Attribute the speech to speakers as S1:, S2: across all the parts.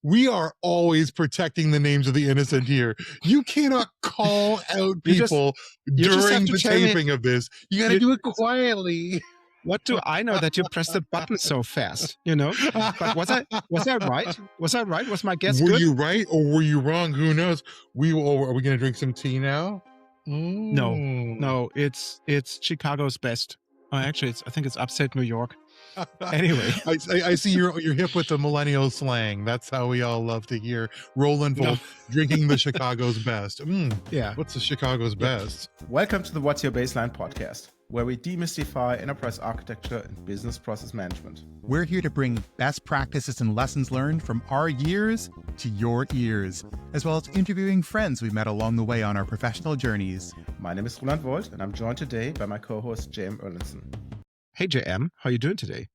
S1: we are always protecting the names of the innocent here. You cannot call out people during the taping of this. You got to do it quietly.
S2: What do I know that you pressed the button so fast? But was I right? Was I right? Was my guess good?
S1: Were you right or were you wrong? Who knows? Are we going to drink some tea now?
S2: No, it's Chicago's best. Actually, I think it's upstate New York. Anyway,
S1: I see you're hip with the millennial slang. That's how we all love to hear Roland Volt drinking the Chicago's best.
S2: Yeah,
S1: what's the Chicago's best?
S3: Welcome to the What's Your Baseline podcast, where we demystify enterprise architecture and business process management.
S4: We're here to bring best practices and lessons learned from our years to your ears, as well as interviewing friends we met along the way on our professional journeys.
S3: My name is Roland Volt, and I'm joined today by my co-host, JM Erlinson.
S2: Hey, JM, how are you doing today?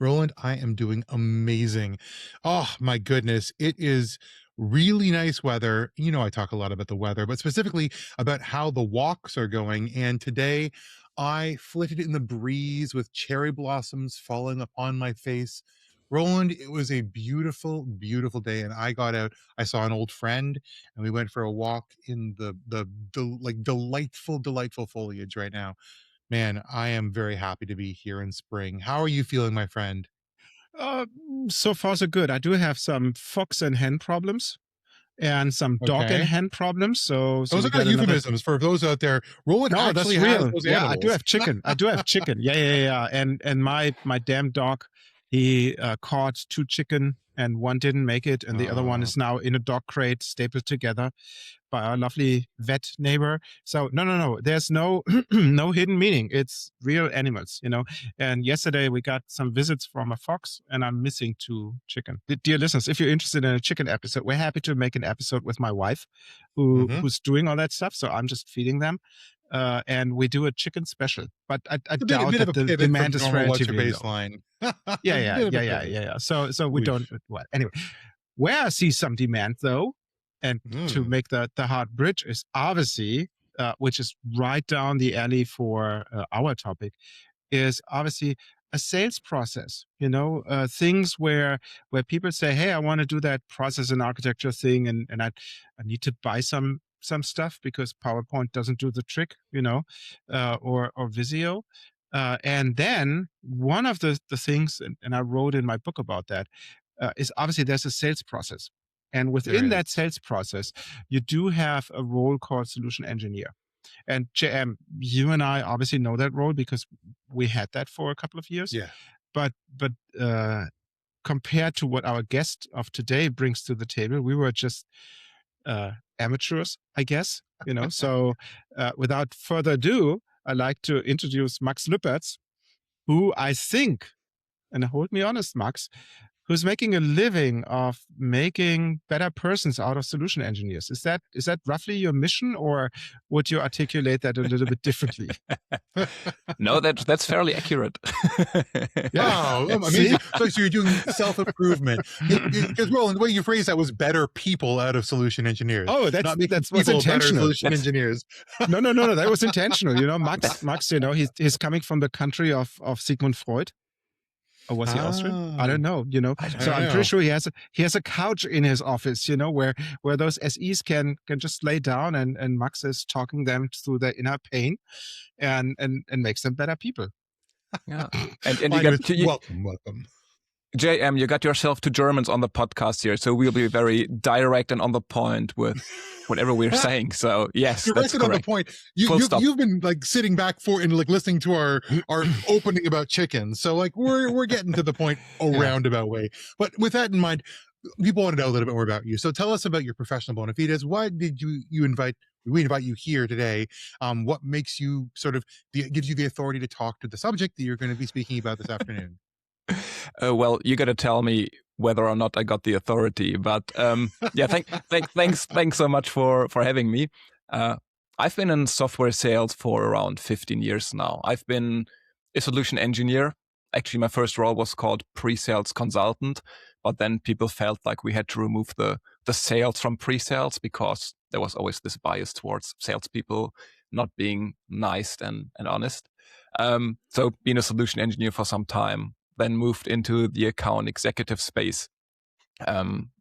S1: Roland, I am doing amazing. Oh, my goodness. It is really nice weather. I talk a lot about the weather, but specifically about how the walks are going. And today I flitted in the breeze with cherry blossoms falling upon my face. Roland, it was a beautiful, beautiful day. And I got out, I saw an old friend, and we went for a walk in the delightful foliage right now. Man, I am very happy to be here in spring. How are you feeling, my friend?
S2: So far, so good. I do have some fox and hen problems and some dog and hen problems. So
S1: those are not euphemisms for those out there. Roland actually has those animals.
S2: I do have chicken. Yeah. And my damn dog, he caught 2 chicken and one didn't make it. And the other one is now in a dog crate stapled together by our lovely vet neighbor. So no, there's no no hidden meaning. It's real animals, And yesterday we got some visits from a fox, and I'm missing 2 chicken. Dear listeners, if you're interested in a chicken episode, we're happy to make an episode with my wife, who's doing all that stuff. So I'm just feeding them, and we do a chicken special. But I doubt that the demand is relatively
S1: baseline.
S2: Yeah. So we don't. Well, anyway, where I see some demand though. And to make the hard bridge is obviously, which is right down the alley for our topic, is obviously a sales process. Things where people say, "Hey, I want to do that process and architecture thing, and I need to buy some stuff because PowerPoint doesn't do the trick, or Visio." And then one of the things, and I wrote in my book about that, is obviously there's a sales process. And within that sales process, you do have a role called solution engineer. And JM, you and I obviously know that role because we had that for a couple of years.
S1: Yeah.
S2: But compared to what our guest of today brings to the table, we were just amateurs, I guess. So without further ado, I'd like to introduce Max Lüpertz, who I think, and hold me honest, Max, who's making a living of making better persons out of solution engineers. Is that roughly your mission, or would you articulate that a little bit differently?
S5: No, that's fairly accurate.
S1: Wow, amazing. So you're doing self-improvement. Because, Roland, the way you phrased that was better people out of solution engineers.
S2: Oh, that's intentional.
S1: Solution engineers.
S2: No, that was intentional. Max, he's coming from the country of Sigmund Freud. Or was he Austrian? I don't know, So I'm pretty sure he has a couch in his office, where those SEs can just lay down and Max is talking them through their inner pain and makes them better people.
S5: Yeah. And you
S1: welcome.
S5: JM, you got yourself 2 Germans on the podcast here, so we'll be very direct and on the point with whatever we're saying. So yes, that's correct.
S1: On the point. You've been sitting back and listening to our opening about chickens. So we're getting to the point a roundabout way. But with that in mind, people want to know a little bit more about you. So tell us about your professional bona fides. Why did we invite you here today? What makes you gives you the authority to talk to the subject that you're going to be speaking about this afternoon?
S5: Well, you got to tell me whether or not I got the authority. But thanks so much for having me. I've been in software sales for around 15 years now. I've been a solution engineer. Actually, my first role was called PreSales consultant, but then people felt like we had to remove the sales from pre-sales because there was always this bias towards salespeople not being nice and honest. So being a solution engineer for some time, then moved into the account executive space.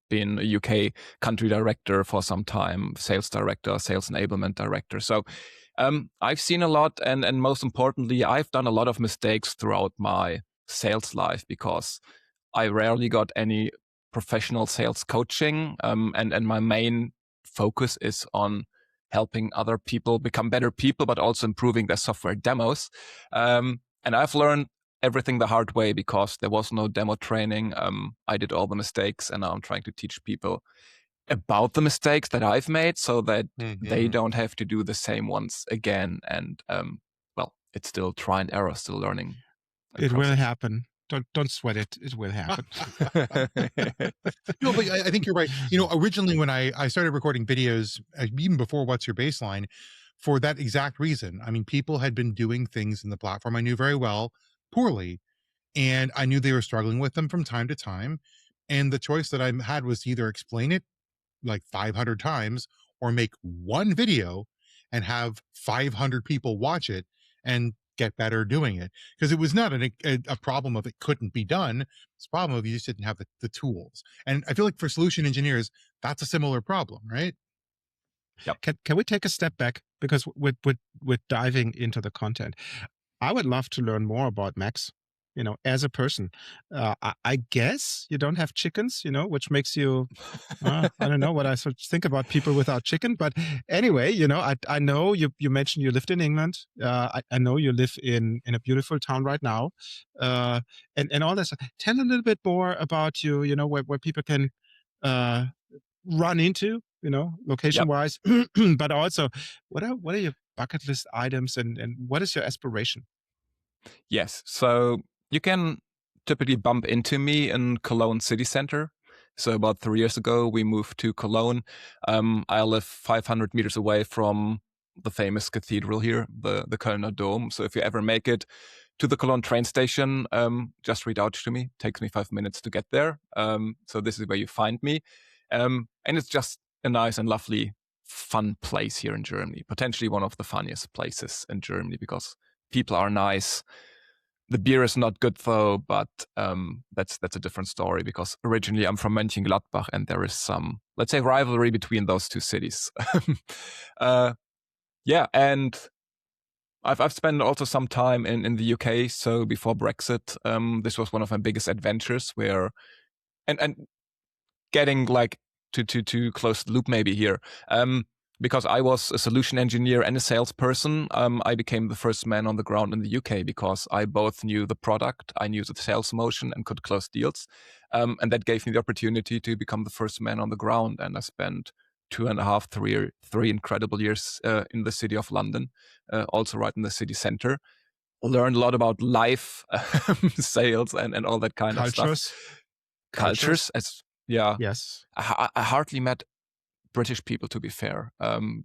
S5: been a UK country director for some time, sales director, sales enablement director. So I've seen a lot, and most importantly, I've done a lot of mistakes throughout my sales life because I rarely got any professional sales coaching, and my main focus is on helping other people become better people, but also improving their software demos. And I've learned everything the hard way because there was no demo training. I did all the mistakes, and now I'm trying to teach people about the mistakes that I've made so that they don't have to do the same ones again. And well, it's still try and error, still learning.
S2: It will happen. Don't sweat it. It will happen.
S1: No, but I think you're right. Originally when I started recording videos, even before What's Your Baseline, for that exact reason. I mean, people had been doing things in the platform I knew very well poorly, and I knew they were struggling with them from time to time. And the choice that I had was to either explain it like 500 times or make one video and have 500 people watch it and get better doing it, because it was not a problem of it couldn't be done. It's a problem of you just didn't have the tools. And I feel like for solution engineers, that's a similar problem, right?
S2: Yep. Can we take a step back, because we're diving into the content. I would love to learn more about Max, as a person. I guess you don't have chickens, which makes you, I don't know what I sort of think about people without chicken. But anyway, I know you mentioned you lived in England. I know you live in a beautiful town right now, and all this. Tell a little bit more about you, where people can run into, location-wise, but also what are your bucket list items and what is your aspiration?
S5: Yes. So you can typically bump into me in Cologne city center. So about 3 years ago, we moved to Cologne. I live 500 meters away from the famous cathedral here, the Kölner Dome. So if you ever make it to the Cologne train station, just reach out to me. It takes me 5 minutes to get there. So this is where you find me. And it's just a nice and lovely, fun place here in Germany. Potentially one of the funniest places in Germany because people are nice. The beer is not good though, but that's a different story because originally I'm from Mönchengladbach and there is some, let's say, rivalry between those two cities. And I've spent also some time in the UK. So before Brexit, this was one of my biggest adventures where, and getting like to close the loop maybe here. Because I was a solution engineer and a salesperson, I became the first man on the ground in the UK because I both knew the product, I knew the sales motion and could close deals. And that gave me the opportunity to become the first man on the ground. And I spent 2.5, 3 incredible years in the city of London, also right in the city center. Learned a lot about life, sales and all that kind of stuff. Cultures.
S2: Yes.
S5: I hardly met British people, to be fair,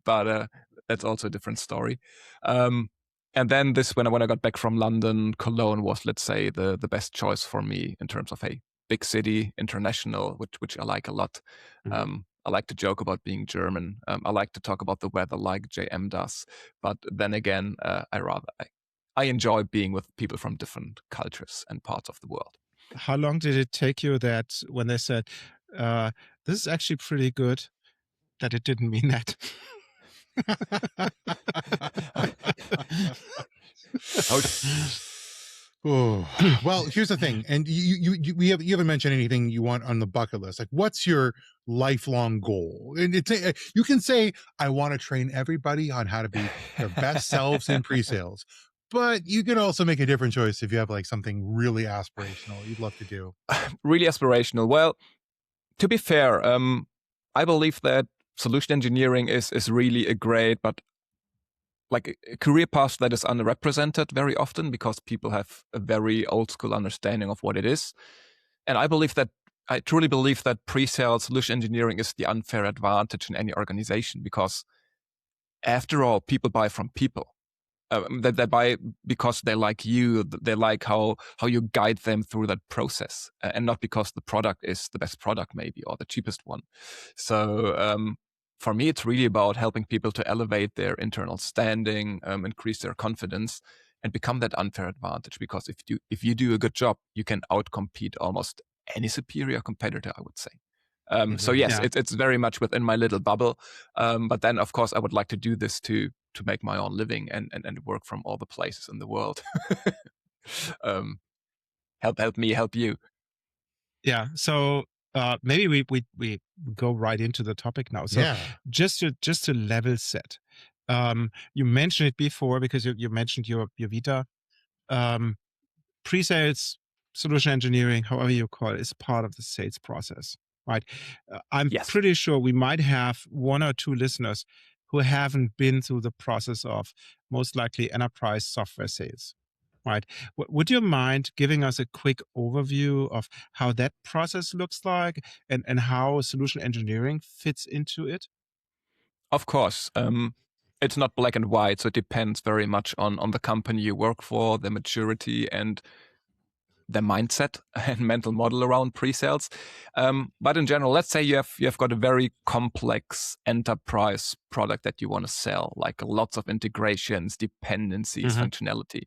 S5: but that's also a different story. And then when I got back from London, Cologne was, let's say, the best choice for me in terms of a big city, international, which I like a lot. Mm-hmm. I like to joke about being German. I like to talk about the weather like JM does. But then again, I enjoy being with people from different cultures and parts of the world.
S2: How long did it take you that when they said, this is actually pretty good, that it didn't mean that?
S1: Oh, well, here's the thing, and you haven't mentioned anything you want on the bucket list. Like, what's your lifelong goal? And it's you can say, I want to train everybody on how to be their best selves in pre-sales, but you can also make a different choice if you have like something really aspirational you'd love to do.
S5: Really aspirational. Well, to be fair, I believe that solution engineering is really a great, but like a career path that is underrepresented very often because people have a very old school understanding of what it is. And I truly believe that pre-sales solution engineering is the unfair advantage in any organization because after all, people buy from people. They buy because they like you, they like how you guide them through that process, and not because the product is the best product maybe or the cheapest one. So for me, it's really about helping people to elevate their internal standing, increase their confidence, and become that unfair advantage. Because if you do a good job, you can outcompete almost any superior competitor, I would say. So yes, it's very much within my little bubble. But then, of course, I would like to do this to make my own living and work from all the places in the world. Help me, help you.
S2: Yeah. So maybe we go right into the topic now. So just to level set, you mentioned it before because you mentioned your Vita. Pre-sales, solution engineering, however you call it, is part of the sales process, right? I'm pretty sure we might have one or two listeners who haven't been through the process of most likely enterprise software sales, right? Would you mind giving us a quick overview of how that process looks like and how solution engineering fits into it?
S5: Of course. It's not black and white, so it depends very much on the company you work for, the maturity and the mindset and mental model around pre-sales. But in general, let's say you have got a very complex enterprise product that you want to sell, like lots of integrations, dependencies, functionality.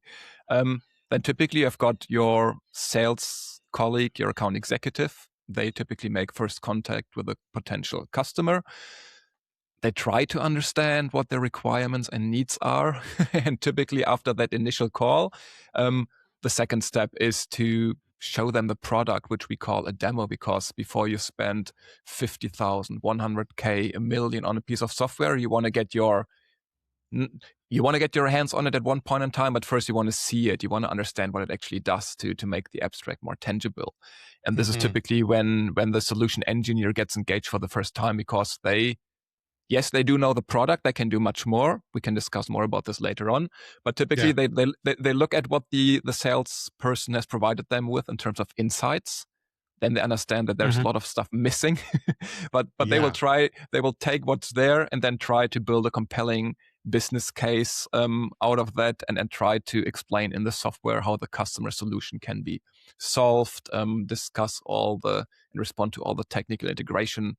S5: Then typically you've got your sales colleague, your account executive. They typically make first contact with a potential customer. They try to understand what their requirements and needs are. And typically after that initial call, the second step is to show them the product, which we call a demo, because before you spend 50,000, 100K, $1 million on a piece of software, you want to get your hands on it at one point in time, but first you want to see it. You want to understand what it actually does to make the abstract more tangible. And this is typically when the solution engineer gets engaged for the first time, because they do know the product. They can do much more. We can discuss more about this later on. But typically, they look at what the salesperson has provided them with in terms of insights. Then they understand that there's a lot of stuff missing. but they will take what's there and then try to build a compelling business case out of that, and try to explain in the software how the customer solution can be solved, discuss and respond to all the technical integration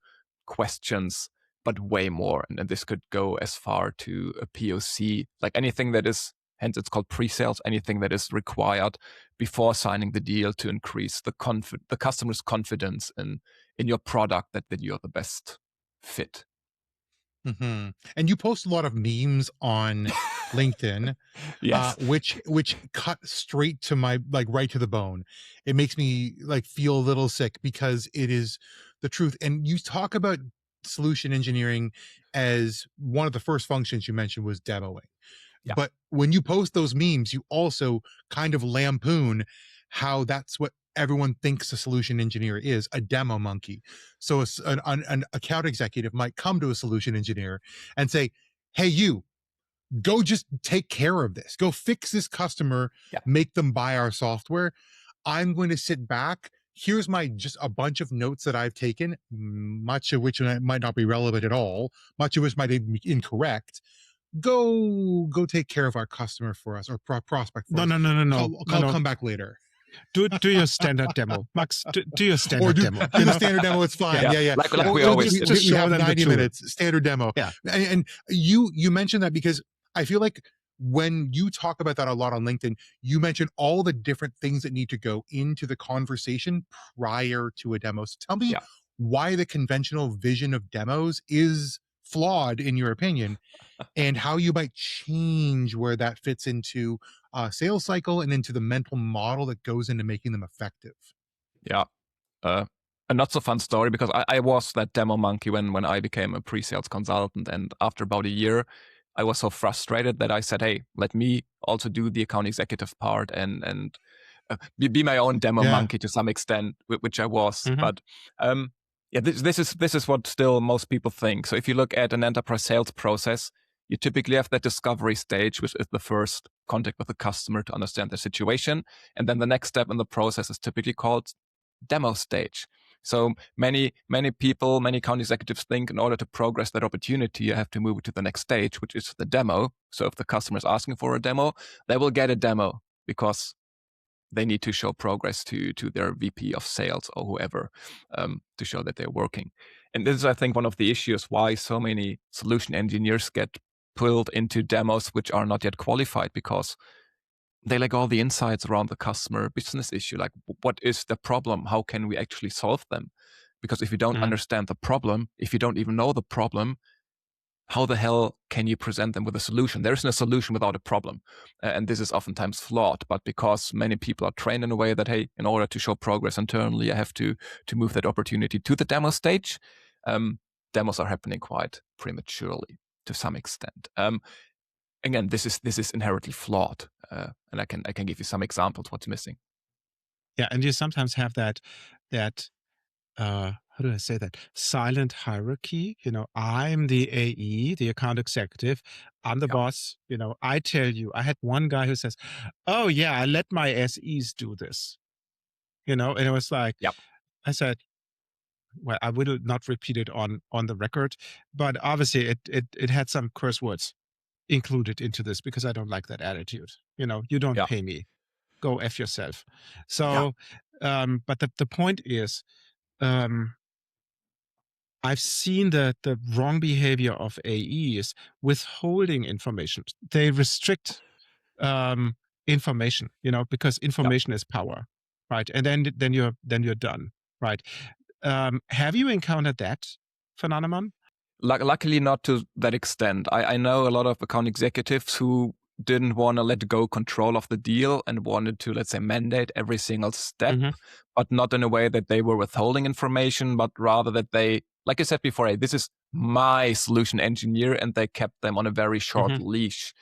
S5: questions, but way more. And this could go as far to a POC, like anything that is, hence it's called pre-sales, anything that is required before signing the deal to increase the customer's confidence in your product, that you're the best fit.
S1: And you post a lot of memes on LinkedIn, which cut straight to my, right to the bone. It makes me feel a little sick, because it is the truth. And you talk about solution engineering as one of the first functions you mentioned was demoing. But when you post those memes, you also kind of lampoon how that's what everyone thinks a solution engineer is, a demo monkey. So an account executive might come to a solution engineer and say, hey, you go just take care of this, go fix this customer, make them buy our software. I'm going to sit back. Here's just a bunch of notes that I've taken, much of which might not be relevant at all, much of which might be incorrect. Go take care of our customer for us, or prospect for us.
S2: No.
S1: I'll come back later.
S2: Do your standard demo, Max. Do your standard demo.
S1: Do the standard demo. It's fine. Yeah.
S5: Like we always do.
S1: We have 90 minutes standard demo. Yeah. And you mentioned that because I feel like when you talk about that a lot on LinkedIn, you mention all the different things that need to go into the conversation prior to a demo. So tell me why the conventional vision of demos is flawed in your opinion, and how you might change where that fits into a sales cycle and into the mental model that goes into making them effective.
S5: Yeah. A not so fun story, because I was that demo monkey when I became a pre-sales consultant. And after about a year, I was so frustrated that I said, hey, let me also do the account executive part and be my own demo monkey to some extent, which I was. But this is what still most people think. So if you look at an enterprise sales process, you typically have that discovery stage, which is the first contact with the customer to understand their situation. And then the next step in the process is typically called demo stage. So many people, many account executives think in order to progress that opportunity, you have to move it to the next stage, which is the demo. So if the customer is asking for a demo, they will get a demo because they need to show progress to their VP of sales or whoever to show that they're working. And this is, I think, one of the issues why so many solution engineers get pulled into demos which are not yet qualified, because they lack all the insights around the customer business issue. Like, what is the problem? How can we actually solve them? Because if you don't understand the problem, if you don't even know the problem, how the hell can you present them with a solution? There isn't a solution without a problem. And this is oftentimes flawed, but because many people are trained in a way that, hey, in order to show progress internally, I have to move that opportunity to the demo stage. Demos are happening quite prematurely to some extent. Again, this is inherently flawed. And I can give you some examples what's missing.
S2: Yeah, and you sometimes have that how do I say that? Silent hierarchy. I'm the AE, the account executive. I'm the boss. I tell you, I had one guy who says, "Oh yeah, I let my SEs do this." And it was like, I said, well, I will not repeat it on the record, but obviously it had some curse words included into this because I don't like that attitude. You don't pay me. Go F yourself. So, but the point is, I've seen the wrong behavior of AEs withholding information. They restrict information, because information is power, right? And then you're done, right? Have you encountered that phenomenon?
S5: Luckily, not to that extent. I know a lot of account executives who didn't want to let go control of the deal and wanted to, let's say, mandate every single step, but not in a way that they were withholding information, but rather that they, like I said before, hey, this is my solution engineer, and they kept them on a very short leash,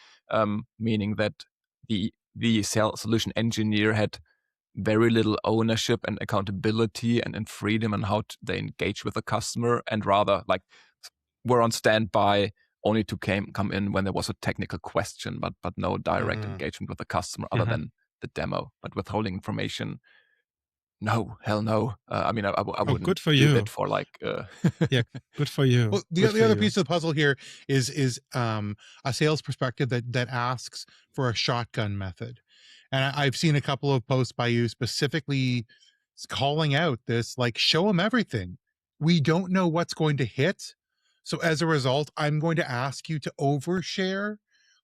S5: meaning that the solution engineer had very little ownership and accountability and freedom on how they engage with the customer, and rather like were on standby only to come in when there was a technical question, but no direct engagement with the customer other than the demo. But withholding information, no, hell no. I mean, I wouldn't
S2: good for
S5: do
S2: you.
S5: that for like...
S2: Yeah, good for you.
S1: Well, the other piece of the puzzle here is a sales perspective that asks for a shotgun method. And I've seen a couple of posts by you specifically calling out this, like, show them everything. We don't know what's going to hit. So as a result, I'm going to ask you to overshare,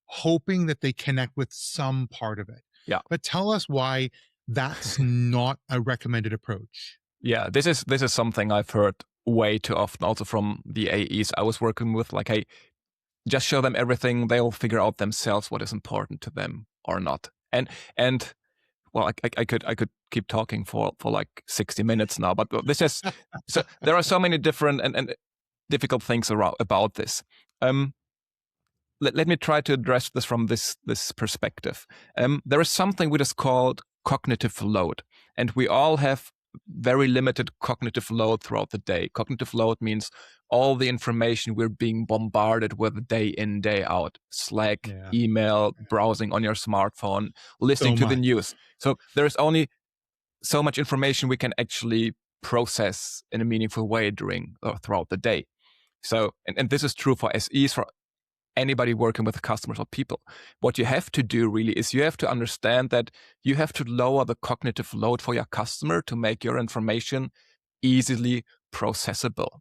S1: hoping that they connect with some part of it.
S5: Yeah.
S1: But tell us why that's not a recommended approach.
S5: Yeah, this is something I've heard way too often, also from the AEs I was working with. Like, hey, just show them everything; they'll figure out themselves what is important to them or not. And well, I could keep talking for like 60 minutes now, but this is so there are so many different and difficult things about this. Let me try to address this from this perspective. There is something which is called cognitive load, and we all have very limited cognitive load throughout the day. Cognitive load means all the information we're being bombarded with day in, day out. Slack, email, browsing on your smartphone, listening to the news. So there's only so much information we can actually process in a meaningful way throughout the day. So, and this is true for SEs, for anybody working with customers or people. What you have to do really is you have to understand that you have to lower the cognitive load for your customer to make your information easily processable.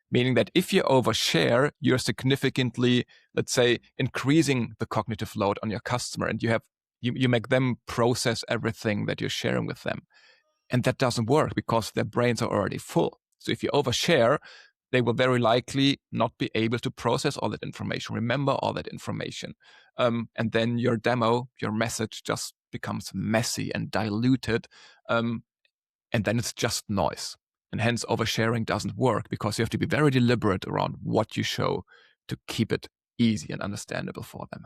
S5: Meaning that if you overshare, you're significantly, let's say, increasing the cognitive load on your customer, and you make them process everything that you're sharing with them. And that doesn't work because their brains are already full. So if you overshare, they will very likely not be able to process all that information, remember all that information. And then your demo, your message just becomes messy and diluted. And then it's just noise. And hence oversharing doesn't work because you have to be very deliberate around what you show to keep it easy and understandable for them.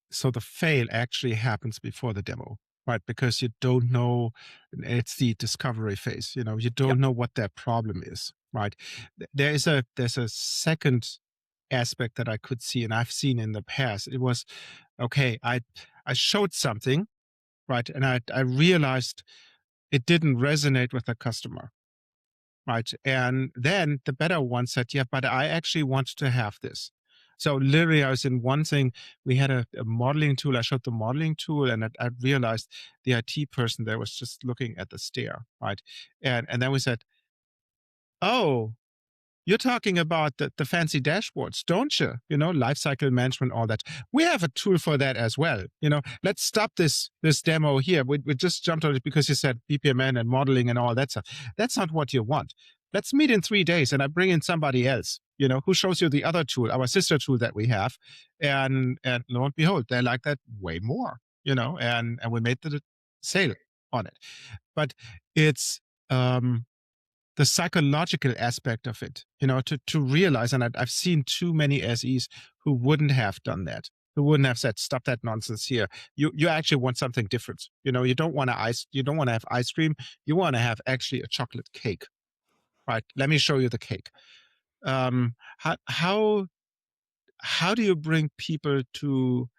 S2: So the fail actually happens before the demo, right? Because you don't know, it's the discovery phase, you don't know what their problem is. Right. There's a second aspect that I could see, and I've seen in the past. It was, okay, I showed something, right, and I realized it didn't resonate with the customer, right, and then the better one said, yeah, but I actually want to have this. So literally, I was in one thing. We had a modeling tool. I showed the modeling tool, and I realized the IT person there was just looking at the stair, right, and then we said, oh, you're talking about the fancy dashboards, don't you? Lifecycle management, all that. We have a tool for that as well. Let's stop this demo here. We just jumped on it because you said BPMN and modeling and all that stuff. That's not what you want. let's meet in 3 days, and I bring in somebody else, who shows you the other tool, our sister tool that we have. And lo and behold, they like that way more, and we made the sale on it. But it's the psychological aspect of it, to realize, and I've seen too many SEs who wouldn't have done that, who wouldn't have said, stop that nonsense here. You actually want something different. You don't want to have ice cream. You want to have actually a chocolate cake, right? Let me show you the cake. How do you bring people to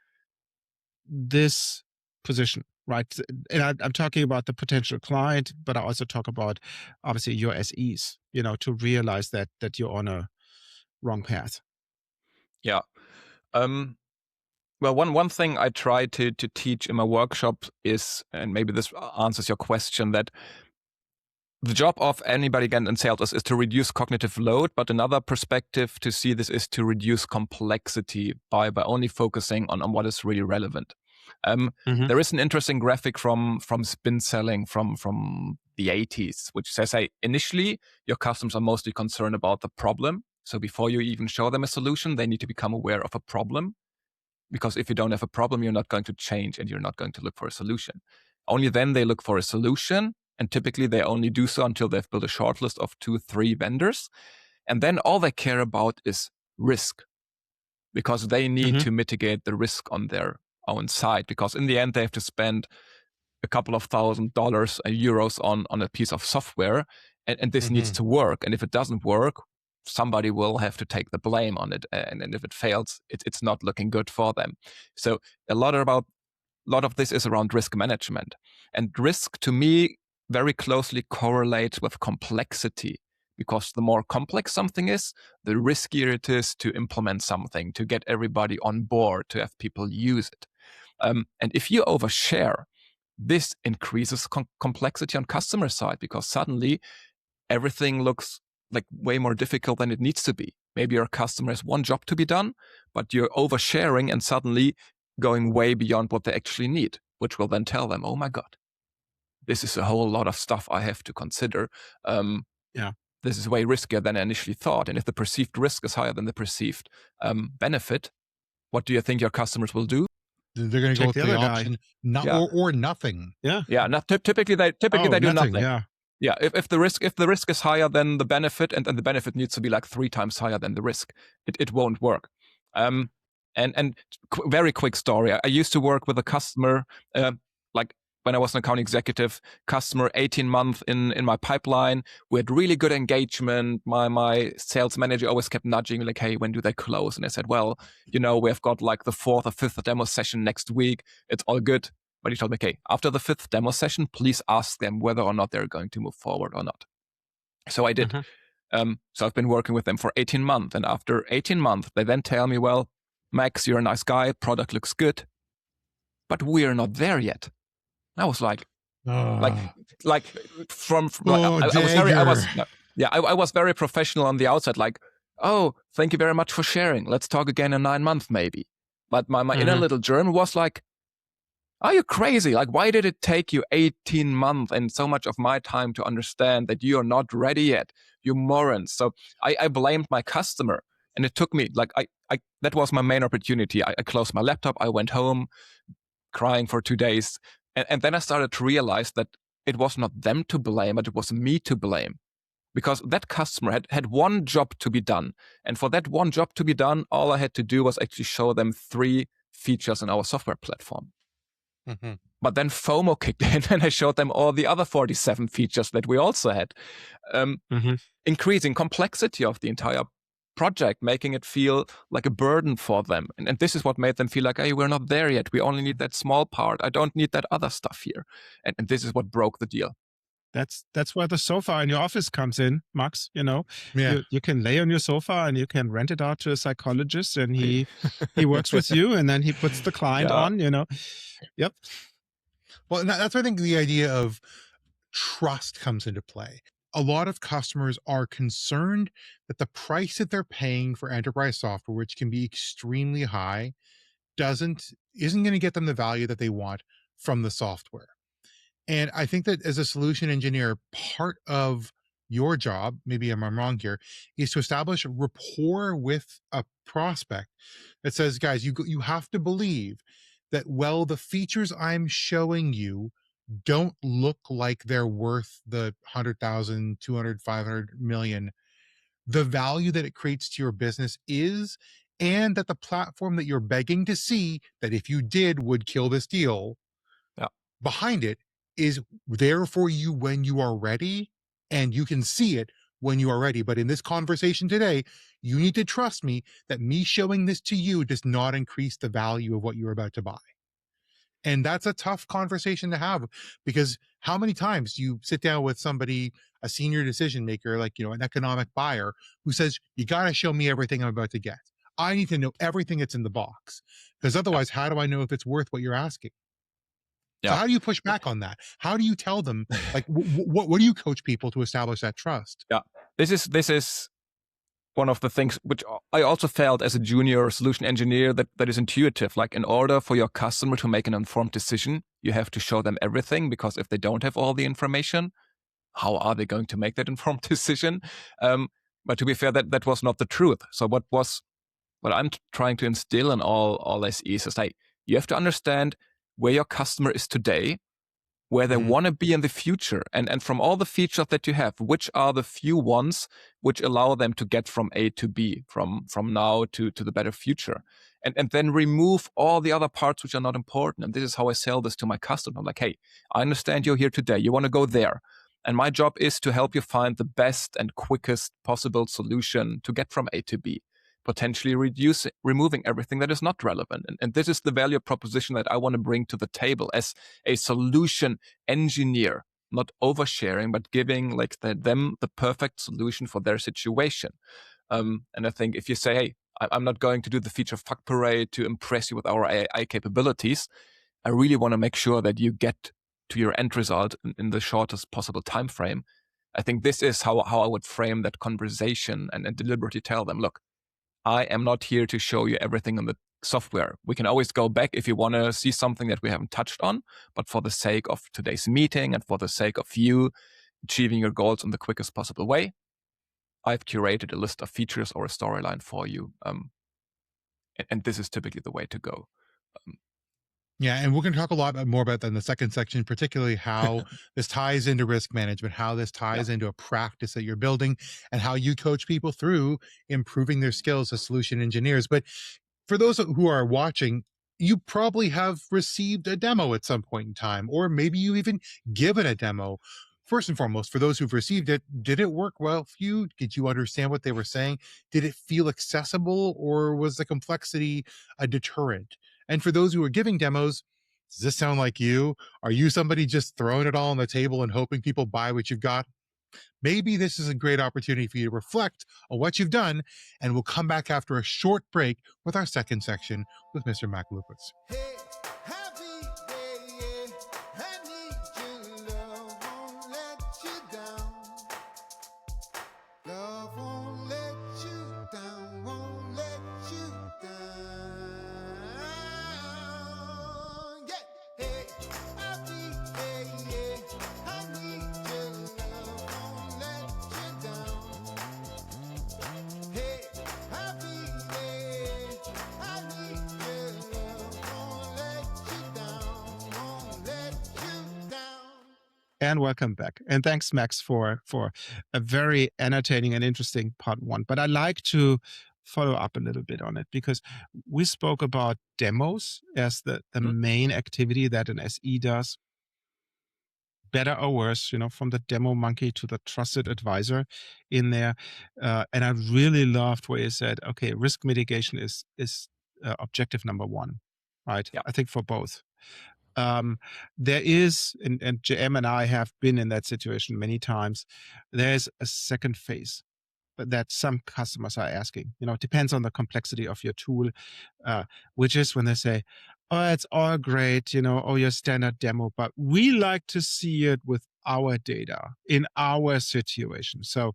S2: this position, right? And I'm talking about the potential client, but I also talk about obviously your SEs, to realize that you're on a wrong path.
S5: Yeah. Well, one thing I try to teach in my workshop is, and maybe this answers your question, that the job of anybody again in sales is to reduce cognitive load, but another perspective to see this is to reduce complexity by only focusing on what is really relevant. There is an interesting graphic from spin selling from the 80s, which says, hey, initially your customers are mostly concerned about the problem. So before you even show them a solution, they need to become aware of a problem. Because if you don't have a problem, you're not going to change and you're not going to look for a solution. Only then they look for a solution. And typically they only do so until they've built a short list of 2-3 vendors. And then all they care about is risk, because they need to mitigate the risk on their own side. Because in the end, they have to spend a couple of $1,000, euros on a piece of software. And this needs to work. And if it doesn't work, somebody will have to take the blame on it. And if it fails, it's not looking good for them. So a lot of this is around risk management. And risk, to me, very closely correlates with complexity, because the more complex something is, the riskier it is to implement something, to get everybody on board, to have people use it. And if you overshare, this increases complexity on customer side, because suddenly everything looks like way more difficult than it needs to be. Maybe your customer has one job to be done, but you're oversharing and suddenly going way beyond what they actually need, which will then tell them, oh my God, this is a whole lot of stuff I have to consider. This is way riskier than I initially thought. And if the perceived risk is higher than the perceived benefit, what do you think your customers will do?
S1: They're going to go with the option, or nothing.
S5: Typically they do nothing.
S2: Yeah.
S5: If the risk is higher than the benefit, and the benefit needs to be like 3 times higher than the risk, it won't work. And very quick story. I used to work with a customer, like when I was an account executive, customer 18 months in my pipeline. We had really good engagement. My sales manager always kept nudging me like, hey, when do they close? And I said, well, we've got like the 4th or 5th demo session next week. It's all good. But he told me, okay, after the 5th demo session, please ask them whether or not they're going to move forward or not. So I did. So I've been working with them for 18 months. And after 18 months, they then tell me, well, Max, you're a nice guy. Product looks good. But we are not there yet. I was like from I was very professional on the outside. Like, oh, thank you very much for sharing. Let's talk again in 9 months, maybe. But my inner little German was like, are you crazy? Like, why did it take you 18 months and so much of my time to understand that you are not ready yet? You morons. So I blamed my customer, and it took me that was my main opportunity. I closed my laptop. I went home crying for 2 days. And then I started to realize that it was not them to blame, but it was me to blame. Because that customer had one job to be done. And for that one job to be done, all I had to do was actually show them 3 features in our software platform. But then FOMO kicked in, and I showed them all the other 47 features that we also had. Increasing complexity of the entire project, making it feel like a burden for them. And this is what made them feel like, hey, we're not there yet. We only need that small part. I don't need that other stuff here. And this is what broke the deal.
S2: That's where the sofa in your office comes in, Max. You can lay on your sofa and you can rent it out to a psychologist, and he works with you, and then he puts the client on. Yep.
S1: Well, that's where I think the idea of trust comes into play. A lot of customers are concerned that the price that they're paying for enterprise software, which can be extremely high, isn't going to get them the value that they want from the software. And I think that as a solution engineer, part of your job, maybe I'm wrong here, is to establish rapport with a prospect that says, guys, you have to believe that, well, the features I'm showing you don't look like they're worth the 100,000, 200, 500 million. The value that it creates to your business is, and that the platform that you're begging to see that if you did would kill this deal,
S5: Yeah.
S1: behind it is there for you when you are ready, and you can see it when you are ready. But in this conversation today, you need to trust me that me showing this to you does not increase the value of what you're about to buy. And that's a tough conversation to have, because how many times do you sit down with somebody, a senior decision maker, like, an economic buyer, who says, you got to show me everything I'm about to get. I need to know everything that's in the box, because otherwise, how do I know if it's worth what you're asking? So
S5: Yeah.
S1: how do you push back on that? How do you tell them, like, what do you coach people to establish that trust?
S5: Yeah. This is one of the things which I also felt as a junior solution engineer that is intuitive. Like, in order for your customer to make an informed decision, you have to show them everything, because if they don't have all the information, how are they going to make that informed decision? But to be fair, that was not the truth. So what I'm trying to instill in all SEs is, like, you have to understand where your customer is today, where they want to be in the future, and from all the features that you have, which are the few ones which allow them to get from A to B, from now to the better future, and then remove all the other parts which are not important. And this is how I sell this to my customer. I'm like, hey, I understand you're here today. You want to go there. And my job is to help you find the best and quickest possible solution to get from A to B, potentially removing everything that is not relevant. And this is the value proposition that I want to bring to the table as a solution engineer, not oversharing, but giving them the perfect solution for their situation. And I think if you say, hey, I'm not going to do the feature fuck parade to impress you with our AI capabilities, I really want to make sure that you get to your end result in the shortest possible time frame. I think this is how I would frame that conversation and deliberately tell them, look, I am not here to show you everything in the software. We can always go back if you want to see something that we haven't touched on, but for the sake of today's meeting and for the sake of you achieving your goals in the quickest possible way, I've curated a list of features or a storyline for you. And this is typically the way to go.
S1: Yeah, and we're going to talk a lot more about that in the second section, particularly how this ties into risk management, how this ties into a practice that you're building, and how you coach people through improving their skills as solution engineers. But for those who are watching, you probably have received a demo at some point in time, or maybe you even given a demo. First and foremost, for those who've received it, did it work well for you? Did you understand what they were saying? Did it feel accessible, or was the complexity a deterrent? And for those who are giving demos, does this sound like you? Are you somebody just throwing it all on the table and hoping people buy what you've got? Maybe this is a great opportunity for you to reflect on what you've done, and we'll come back after a short break with our second section with Mr. Mac Lüpertz.
S2: And welcome back. And thanks, Max, for a very entertaining and interesting part one. But I'd like to follow up a little bit on it, because we spoke about demos as the main activity that an SE does. Better or worse, from the demo monkey to the trusted advisor in there. And I really loved where you said, okay, risk mitigation is objective number one, right?
S5: Yeah.
S2: I think for both. There is, and JM and I have been in that situation many times, there's a second phase that some customers are asking. It depends on the complexity of your tool, which is when they say, oh, it's all great, your standard demo, but we like to see it with our data in our situation. So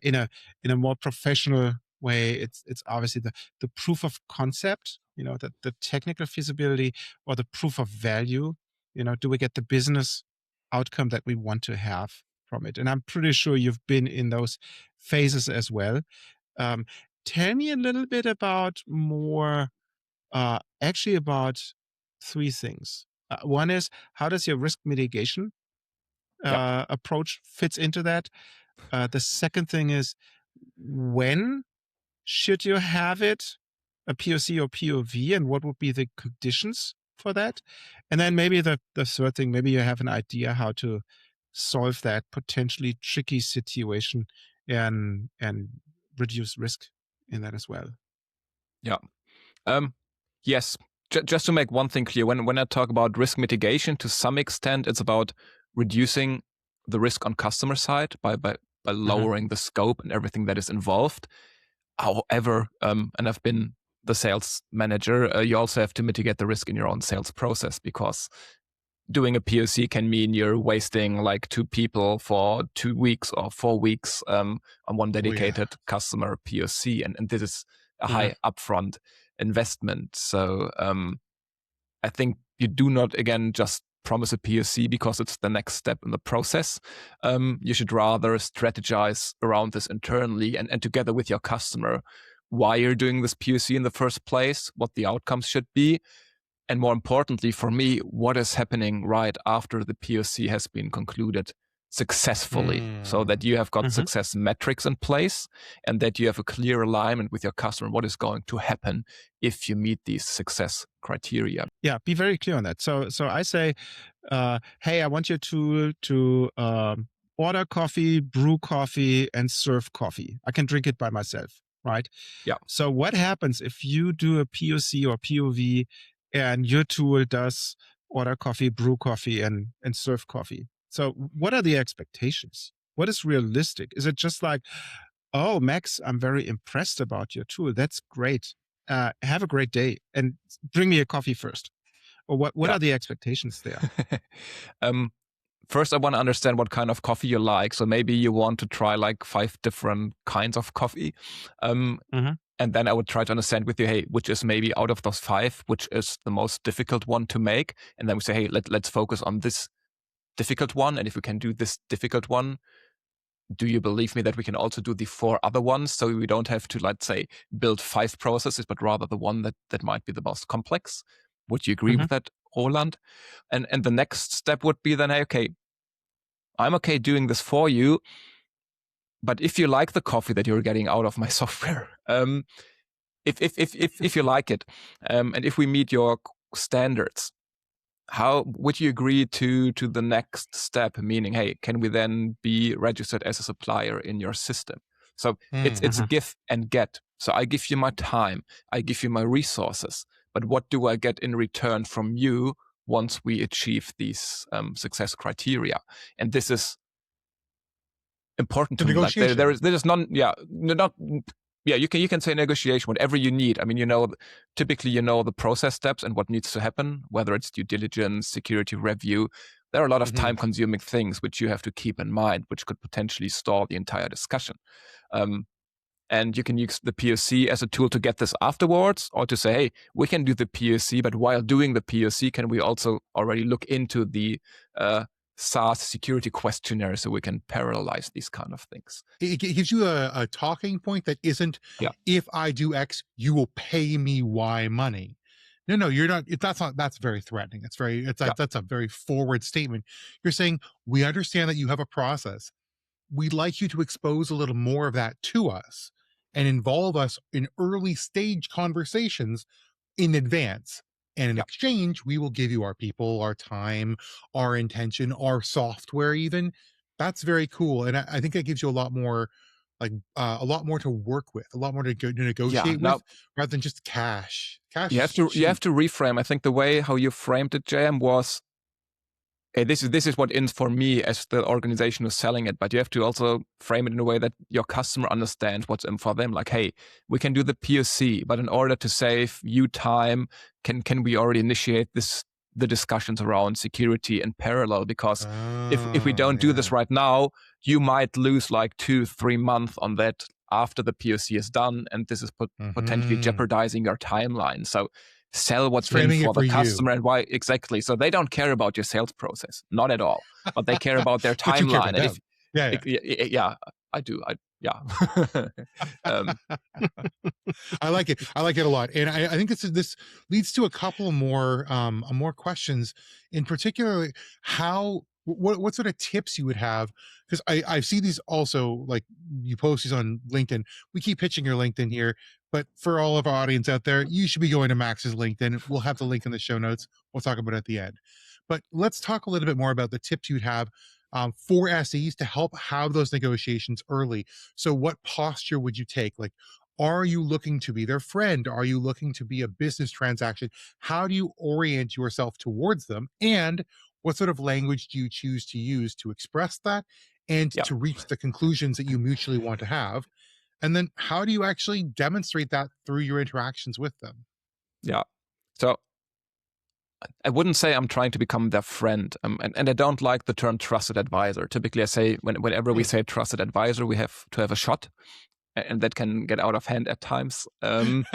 S2: in a more professional way, it's obviously the proof of concept, the technical feasibility, or the proof of value. Do we get the business outcome that we want to have from it. And I'm pretty sure you've been in those phases as well. Tell me a little bit about more, actually about three things. One is, how does your risk mitigation approach fits into that? The second thing is, when should you have it, a POC or POV, and what would be the conditions for that? And then maybe the third thing, maybe you have an idea how to solve that potentially tricky situation and reduce risk in that as well.
S5: Yeah. Yes. Just to make one thing clear, when I talk about risk mitigation, to some extent, it's about reducing the risk on customer side by lowering the scope and everything that is involved. However, and I've been the sales manager, you also have to mitigate the risk in your own sales process, because doing a POC can mean you're wasting like 2 people for 2 weeks or 4 weeks on one dedicated customer POC. And this is a high upfront investment. So I think you do not, again, just promise a POC because it's the next step in the process. You should rather strategize around this internally and together with your customer, why you're doing this POC in the first place, what the outcomes should be, and more importantly for me, what is happening right after the POC has been concluded successfully, so that you have got success metrics in place and that you have a clear alignment with your customer what is going to happen if you meet these success criteria.
S2: Yeah, be very clear on that. So I say, hey, I want you to order coffee, brew coffee, and serve coffee. I can drink it by myself, right?
S5: Yeah.
S2: So what happens if you do a POC or POV and your tool does order coffee, brew coffee, and serve coffee? So what are the expectations? What is realistic? Is it just like, oh, Max, I'm very impressed about your tool. That's great. Have a great day and bring me a coffee first. Or what are the expectations there?
S5: First, I want to understand what kind of coffee you like. So maybe you want to try like 5 different kinds of coffee. And then I would try to understand with you, hey, which is maybe out of those 5, which is the most difficult one to make. And then we say, hey, let's focus on this difficult one. And if we can do this difficult one, do you believe me that we can also do the 4 other ones? So we don't have to, let's say, build 5 processes, but rather the one that might be the most complex. Would you agree with that, Roland? And the next step would be then, hey, okay, I'm okay doing this for you, but if you like the coffee that you're getting out of my software, if you like it, and if we meet your standards, how would you agree to the next step? Meaning, hey, can we then be registered as a supplier in your system? So it's a give and get. So I give you my time, I give you my resources, but what do I get in return from you once we achieve these success criteria? And this is important to me. Like there is none. You can say negotiation, whatever you need. I mean, typically the process steps and what needs to happen, whether it's due diligence, security review. There are a lot of time-consuming things which you have to keep in mind, which could potentially stall the entire discussion. And you can use the POC as a tool to get this afterwards, or to say, hey, we can do the POC, but while doing the POC, can we also already look into the SaaS security questionnaire so we can parallelize these kind of things.
S1: It gives you a talking point that isn't, if I do X, you will pay me Y money. No, you're not. That's very threatening. That's a very forward statement. You're saying, we understand that you have a process. We'd like you to expose a little more of that to us and involve us in early stage conversations in advance. And in exchange, we will give you our people, our time, our intention, our software even. That's very cool. And I think that gives you a lot more, a lot more to work with, a lot more to negotiate with, rather than just cash.
S5: You have to reframe. I think the way how you framed it, JM, was, hey, this is what in for me as the organization who's selling it, but you have to also frame it in a way that your customer understands what's in for them. Like, hey, we can do the POC, but in order to save you time, can we already initiate the discussions around security in parallel? Because if we don't do this right now, you might lose like 2-3 months on that after the POC is done, and this is potentially jeopardizing your timeline. So sell what's in for the customer and why exactly. So they don't care about your sales process, not at all, but they care about their timeline.
S1: Yeah.
S5: Yeah, I do. Yeah.
S1: I like it. I like it a lot, and I think this leads to a couple more questions. In particular, what sort of tips you would have, because I see these also, like you post these on LinkedIn. We keep pitching your LinkedIn here, but for all of our audience out there, you should be going to Max's LinkedIn. We'll have the link in the show notes. We'll talk about it at the end. But let's talk a little bit more about the tips you'd have for SEs to help have those negotiations early. So what posture would you take? Like, are you looking to be their friend? Are you looking to be a business transaction? How do you orient yourself towards them? And what sort of language do you choose to use to express that and
S5: Yeah.
S1: to reach the conclusions that you mutually want to have? And then how do you actually demonstrate that through your interactions with them?
S5: Yeah. So I wouldn't say I'm trying to become their friend. And I don't like the term trusted advisor. Typically, I say whenever we say trusted advisor, we have to have a shot, and that can get out of hand at times. But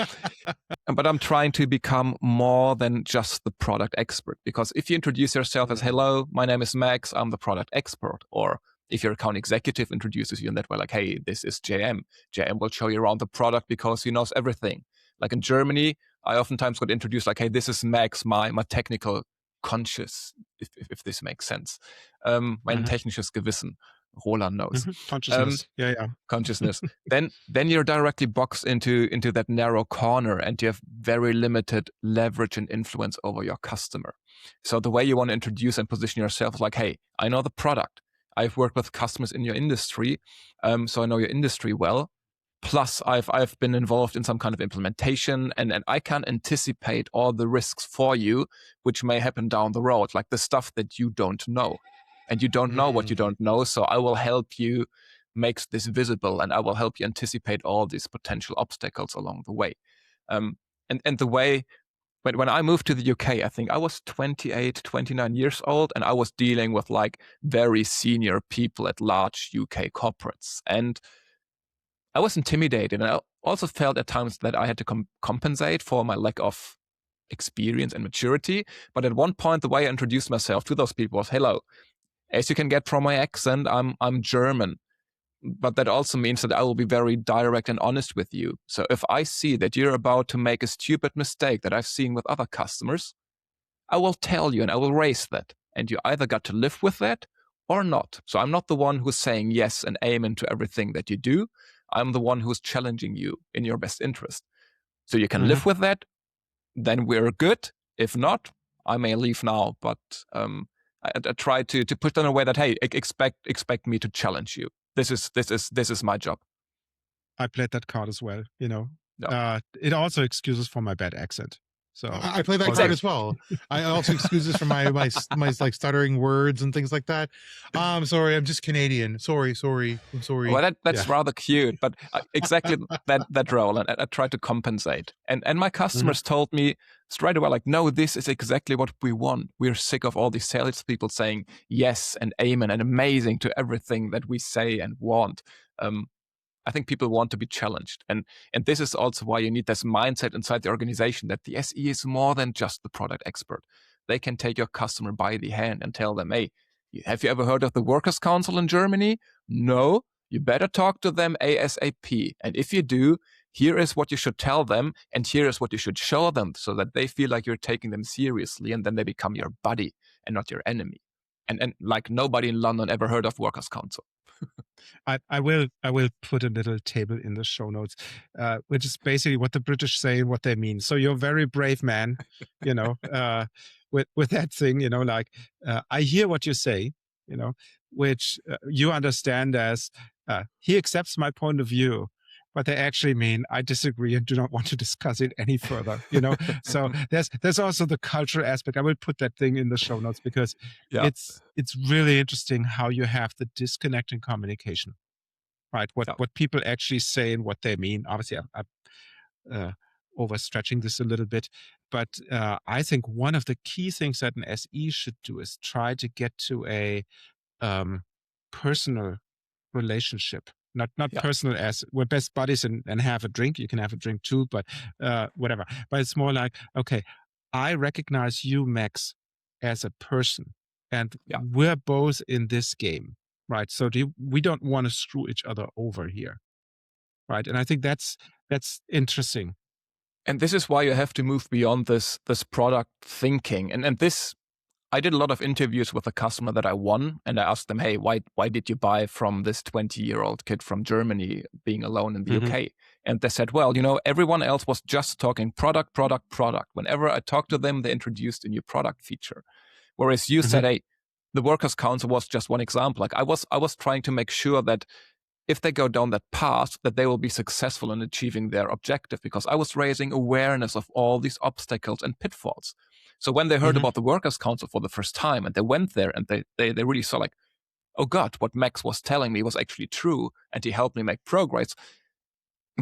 S5: I'm trying to become more than just the product expert, because if you introduce yourself as, hello, my name is Max, I'm the product expert, or if your account executive introduces you in that way, like, hey, this is JM. JM will show you around the product because he knows everything. Like in Germany, I oftentimes got introduced like, hey, this is Max, my technical conscious, if this makes sense. Mein technisches Gewissen. Roland knows.
S2: Consciousness.
S5: Consciousness. Then you're directly boxed into that narrow corner, and you have very limited leverage and influence over your customer. So the way you want to introduce and position yourself is like, hey, I know the product. I've worked with customers in your industry, so I know your industry well. Plus, I've been involved in some kind of implementation, and I can anticipate all the risks for you, which may happen down the road, like the stuff that you don't know. And you don't know what you don't know, so I will help you make this visible, and I will help you anticipate all these potential obstacles along the way. And the way, when I moved to the UK, I think I was 28, 29 years old, and I was dealing with like very senior people at large UK corporates. And I was intimidated, and I also felt at times that I had to compensate for my lack of experience and maturity. But at one point, the way I introduced myself to those people was, hello, as you can get from my accent, I'm German. But that also means that I will be very direct and honest with you. So if I see that you're about to make a stupid mistake that I've seen with other customers, I will tell you and I will raise that. And you either got to live with that or not. So I'm not the one who's saying yes and amen to everything that you do. I'm the one who's challenging you in your best interest. So you can live with that, then we're good. If not, I may leave now. But I try to put that in a way that, hey, expect me to challenge you. This is my job.
S2: I played that card as well.
S5: Yeah.
S2: It also excuses for my bad accent. So
S1: I play that card as well. I also excuses for my like stuttering words and things like that. I'm sorry, I'm just Canadian. Sorry, I'm sorry.
S5: Well, that's rather cute, but exactly that role, and I try to compensate. And my customers told me straight away, like, no, this is exactly what we want. We're sick of all these salespeople saying yes and amen and amazing to everything that we say and want. I think people want to be challenged. And this is also why you need this mindset inside the organization that the SE is more than just the product expert. They can take your customer by the hand and tell them, hey, have you ever heard of the Workers' Council in Germany? No, you better talk to them ASAP. And if you do, here is what you should tell them, and here is what you should show them, so that they feel like you're taking them seriously, and then they become your buddy and not your enemy. And like nobody in London ever heard of Workers' Council.
S2: I will put a little table in the show notes, which is basically what the British say and what they mean. So you're a very brave man, with that thing, like I hear what you say, which you understand as he accepts my point of view, but they actually mean I disagree and do not want to discuss it any further. So there's also the cultural aspect. I will put that thing in the show notes because it's really interesting how you have the disconnect in communication, right? What people actually say and what they mean. Obviously, I'm overstretching this a little bit, but I think one of the key things that an SE should do is try to get to a personal relationship. Not personal as we're best buddies and have a drink. You can have a drink too, but whatever. But it's more like, okay, I recognize you, Max, as a person, and we're both in this game. right? So we don't want to screw each other over here, right? And I think that's interesting.
S5: And this is why you have to move beyond this product thinking. And this, I did a lot of interviews with a customer that I won, and I asked them, hey, why did you buy from this 20-year-old kid from Germany being alone in the UK? And they said, well, everyone else was just talking product, product, product. Whenever I talked to them, they introduced a new product feature. Whereas you said, hey, the Workers' Council was just one example. Like I was trying to make sure that if they go down that path, that they will be successful in achieving their objective, because I was raising awareness of all these obstacles and pitfalls. So when they heard about the Workers' Council for the first time and they went there and they really saw like, oh God, what Max was telling me was actually true, and he helped me make progress,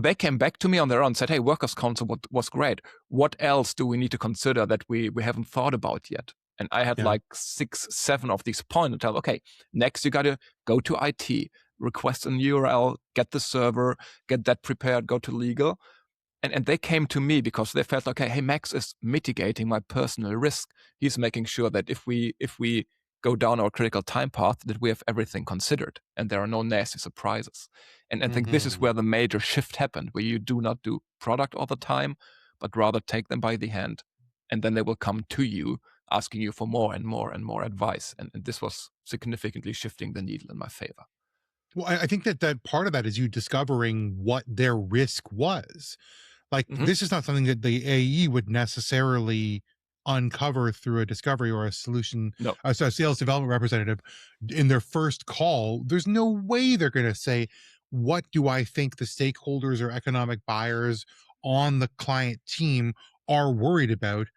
S5: they came back to me on their own and said, hey, Workers' Council was great. What else do we need to consider that we haven't thought about yet? And I had like 6, 7 of these points and tell, okay, next you got to go to IT, request an URL, get the server, get that prepared, go to legal. And they came to me because they felt, okay, hey, Max is mitigating my personal risk. He's making sure that if we go down our critical time path, that we have everything considered and there are no nasty surprises. And I think this is where the major shift happened, where you do not do product all the time, but rather take them by the hand. And then they will come to you asking you for more and more and more advice. And this was significantly shifting the needle in my favor.
S1: Well, I think that part of that is you discovering what their risk was. Like, this is not something that the AE would necessarily uncover through a discovery or a solution, a sales development representative in their first call. There's no way they're going to say, what do I think the stakeholders or economic buyers on the client team are worried about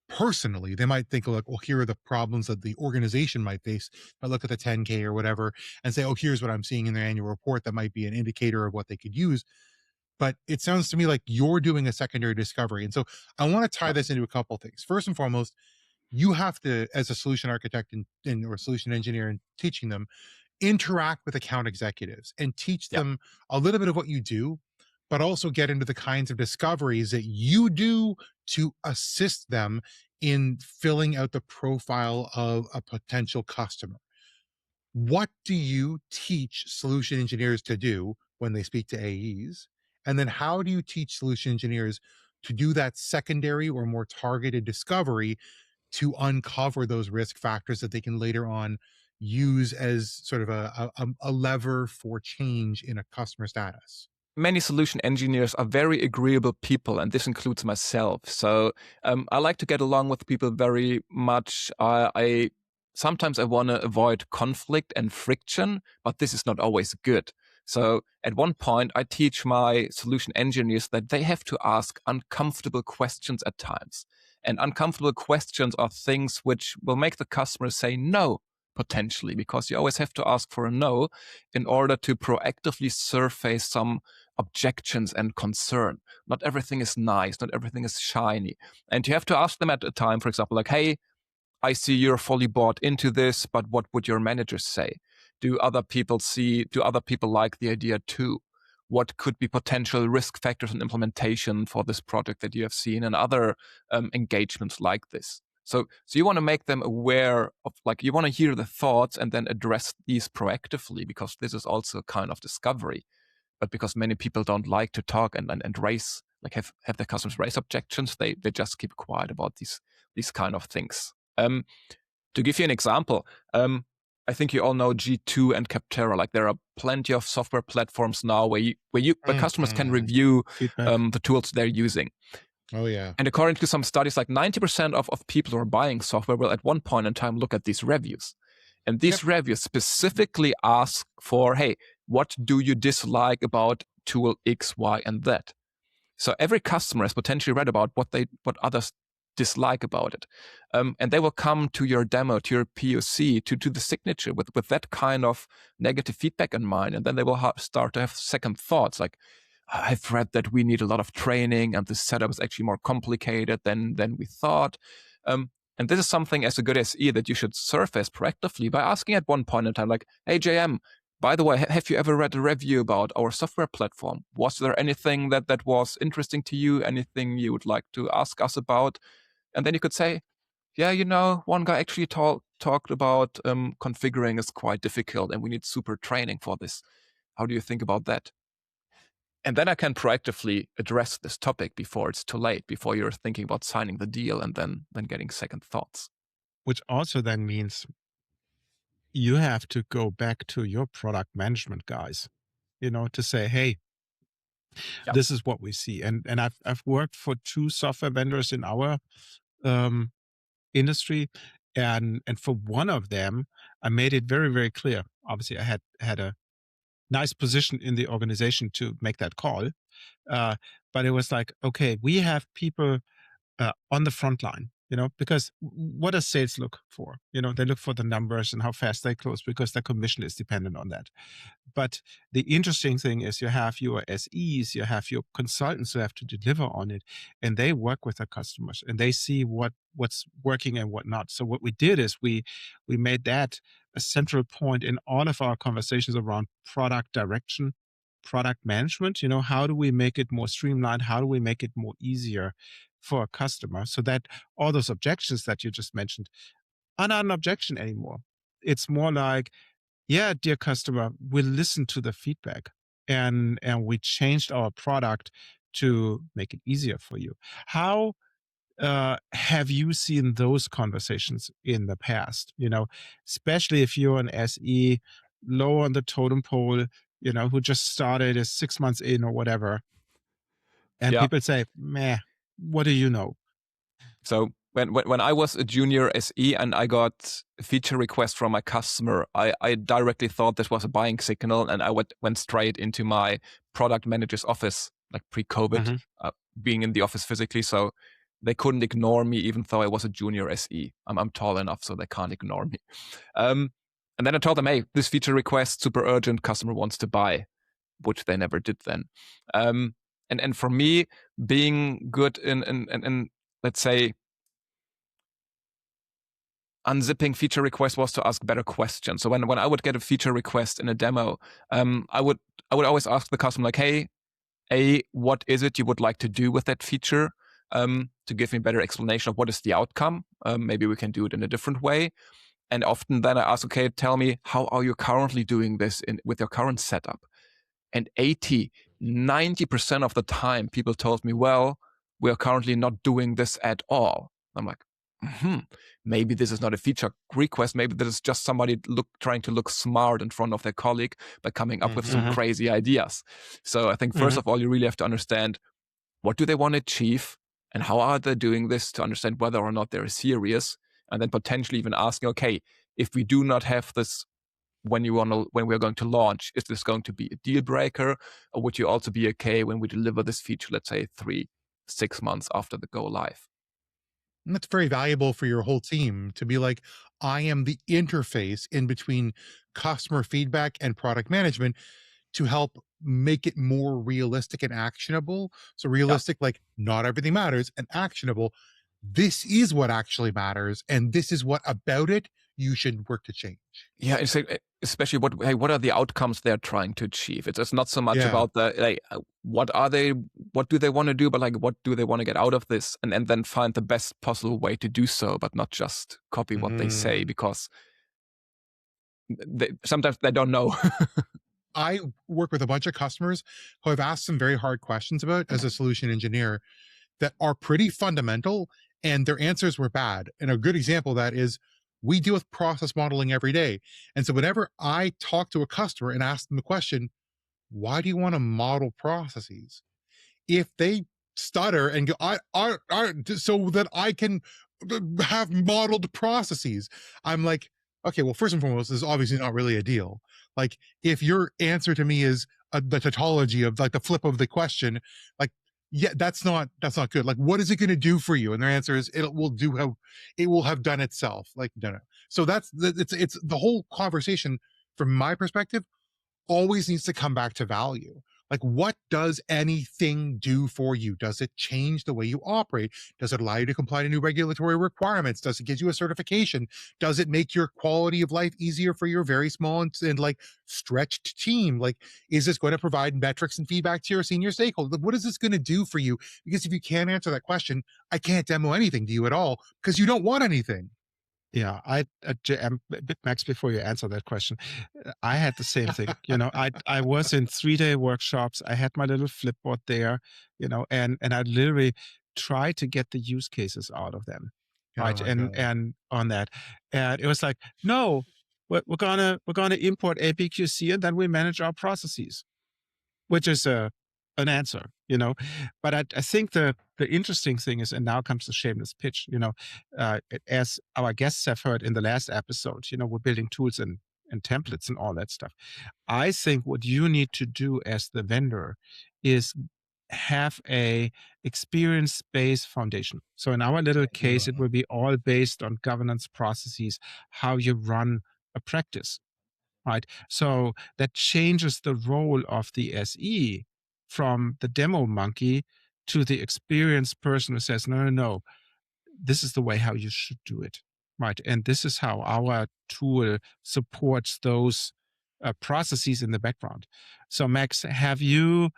S1: personally? They might think, like, well, here are the problems that the organization might face. I look at the 10K or whatever and say, oh, here's what I'm seeing in their annual report that might be an indicator of what they could use. But it sounds to me like you're doing a secondary discovery. And so I want to tie this into a couple of things. First and foremost, you have to, as a solution architect and or solution engineer, and teaching them, interact with account executives and teach them a little bit of what you do, but also get into the kinds of discoveries that you do to assist them in filling out the profile of a potential customer. What do you teach solution engineers to do when they speak to AEs? And then how do you teach solution engineers to do that secondary or more targeted discovery to uncover those risk factors that they can later on use as sort of a lever for change in a customer status?
S5: Many solution engineers are very agreeable people, and this includes myself. So I like to get along with people very much. Sometimes I want to avoid conflict and friction, but this is not always good. So at one point, I teach my solution engineers that they have to ask uncomfortable questions at times. And uncomfortable questions are things which will make the customer say no, potentially, because you always have to ask for a no in order to proactively surface some objections and concern. Not everything is nice, not everything is shiny. And you have to ask them at a time, for example, like, hey, I see you're fully bought into this, but what would your managers say? Do other people like the idea too? What could be potential risk factors in implementation for this project that you have seen and other engagements like this? So you want to make them aware of, like, you want to hear the thoughts and then address these proactively, because this is also a kind of discovery. But because many people don't like to talk and raise, like have their customers raise objections, they just keep quiet about these kind of things. To give you an example, I think you all know G2 and Capterra. Like, there are plenty of software platforms now where customers can review the tools they're using.
S1: Oh yeah.
S5: And according to some studies, like 90% of people who are buying software will at one point in time look at these reviews. And these reviews specifically ask for, hey, what do you dislike about tool X, Y, and Z? So every customer has potentially read about what others dislike about it. And they will come to your demo, to your POC, to the signature with that kind of negative feedback in mind. And then they will start to have second thoughts, like, I've read that we need a lot of training and the setup is actually more complicated than we thought. And this is something as a good SE that you should surface proactively by asking at one point in time, like, hey, JM, by the way, have you ever read a review about our software platform? Was there anything that was interesting to you? Anything you would like to ask us about? And then you could say, yeah, one guy actually talked about configuring is quite difficult and we need super training for this. How do you think about that? And then I can proactively address this topic before it's too late, before you're thinking about signing the deal and then getting second thoughts.
S2: Which also then means you have to go back to your product management guys, to say, hey, this is what we see. And I've worked for 2 software vendors in our industry. And for one of them, I made it very, very clear. Obviously, I had a nice position in the organization to make that call. But it was like, okay, we have people on the front line, because what does sales look for? They look for the numbers and how fast they close because their commission is dependent on that. But the interesting thing is you have your SEs, you have your consultants who have to deliver on it, and they work with their customers and they see what's working and what not. So what we did is we made that a central point in all of our conversations around product direction, product management. How do we make it more streamlined? How do we make it more easier for a customer so that all those objections that you just mentioned are not an objection anymore? It's more like, yeah, dear customer, we'll listen to the feedback and we changed our product to make it easier for you. How have you seen those conversations in the past? Especially if you're an SE low on the totem pole, who just started is 6 months in or whatever. And people say, meh, what do you know?
S5: So when I was a junior SE and I got a feature request from my customer, I directly thought this was a buying signal, and I went straight into my product manager's office, like pre-COVID, being in the office physically. So they couldn't ignore me, even though I was a junior SE. I'm tall enough, so they can't ignore me. And then I told them, hey, this feature request, super urgent, customer wants to buy, which they never did then. And for me, being good in let's say, unzipping feature requests was to ask better questions. So when I would get a feature request in a demo, I would always ask the customer, like, hey, what is it you would like to do with that feature? To give me a better explanation of what is the outcome. Maybe we can do it in a different way. And often then I ask, okay, tell me, how are you currently doing this with your current setup? And 90% of the time, people told me, well, we are currently not doing this at all. I'm like, maybe this is not a feature request. Maybe this is just somebody trying to look smart in front of their colleague by coming up with some crazy ideas. So I think first of all, you really have to understand, what do they want to achieve and how are they doing this, to understand whether or not they're serious, and then potentially even asking, okay, if we do not have this when we're going to launch, is this going to be a deal breaker, or would you also be okay when we deliver this feature, let's say 3-6 months after the go live?
S1: And that's very valuable for your whole team to be like, I am the interface in between customer feedback and product management to help make it more realistic and actionable. So realistic, like not everything matters, and actionable, this is what actually matters, and this is what about it you should work to change.
S5: Yeah, especially what are the outcomes they're trying to achieve? It's not so much about what do they want to do, but like what do they want to get out of this, and then find the best possible way to do so, but not just copy what they say, because sometimes they don't know.
S1: I work with a bunch of customers who I've asked some very hard questions about as a solution engineer that are pretty fundamental, and their answers were bad. And a good example of that is, we deal with process modeling every day. And so whenever I talk to a customer and ask them the question, why do you want to model processes? If they stutter and go, so that I can have modeled processes, I'm like, okay, well, first and foremost, this is obviously not really a deal. Like, if your answer to me is the tautology of like the flip of the question, like, yeah, that's not good. Like, what is it going to do for you? And their answer is, it will have done itself. Like, no. So it's the whole conversation from my perspective always needs to come back to value. Like, what does anything do for you? Does it change the way you operate? Does it allow you to comply to new regulatory requirements? Does it give you a certification? Does it make your quality of life easier for your very small and like stretched team? Like, is this going to provide metrics and feedback to your senior stakeholders? Like, what is this going to do for you? Because if you can't answer that question, I can't demo anything to you at all because you don't want anything.
S2: Yeah, Max, before you answer that question, I had the same thing. I was in 3-day workshops. I had my little flipboard there, and I literally tried to get the use cases out of them, right? And on that, and it was like, no, we're gonna import APQC and then we manage our processes, which is an answer, But I think the interesting thing is, and now comes the shameless pitch, as our guests have heard in the last episode, we're building tools and templates and all that stuff. I think what you need to do as the vendor is have a experience-based foundation. So in our little case, it will be all based on governance processes, how you run a practice. Right. So that changes the role of the SE from the demo monkey to the experienced person who says, no, this is the way how you should do it. Right. And this is how our tool supports those processes in the background. So Max, have you